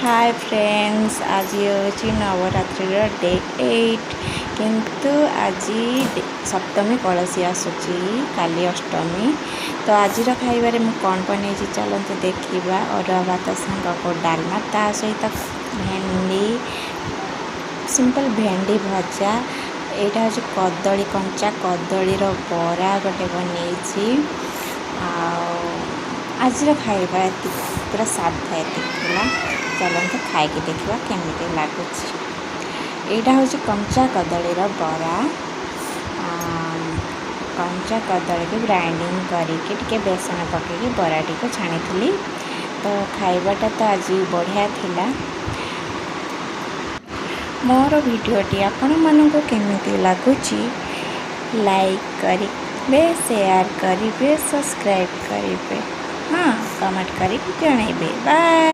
Hi friends, आज हूँ Navratri day 8 किंतु आज सप्तमी कलसी आसूची काली अष्टमी। तो आज खाइबार मुझे कौन बन चलते देखा। अरुआ भात सांग को डालमा ता सहित भेंडी सिंपल भेंडी भजा। यहाँ हूँ कदली कंचा कदली बरा गोटे बन आज खाइबा पूरा साधा एतिकला। चलते खाई देखा केमी लगुच। यहाँ हूँ कंचा कदली बरा। कंचा कदली को ग्राइंडिंग करके बेसन पकई बरा टी छाणी। तो खाइबाटा तो आज बढ़िया थिला। मोर वीडियोटी आपण मानक केमी लगुच लाइक करेंगे, शेयर करेंगे, सब्सक्राइब करेंगे, हाँ कमेंट करके जनइबे। बाय।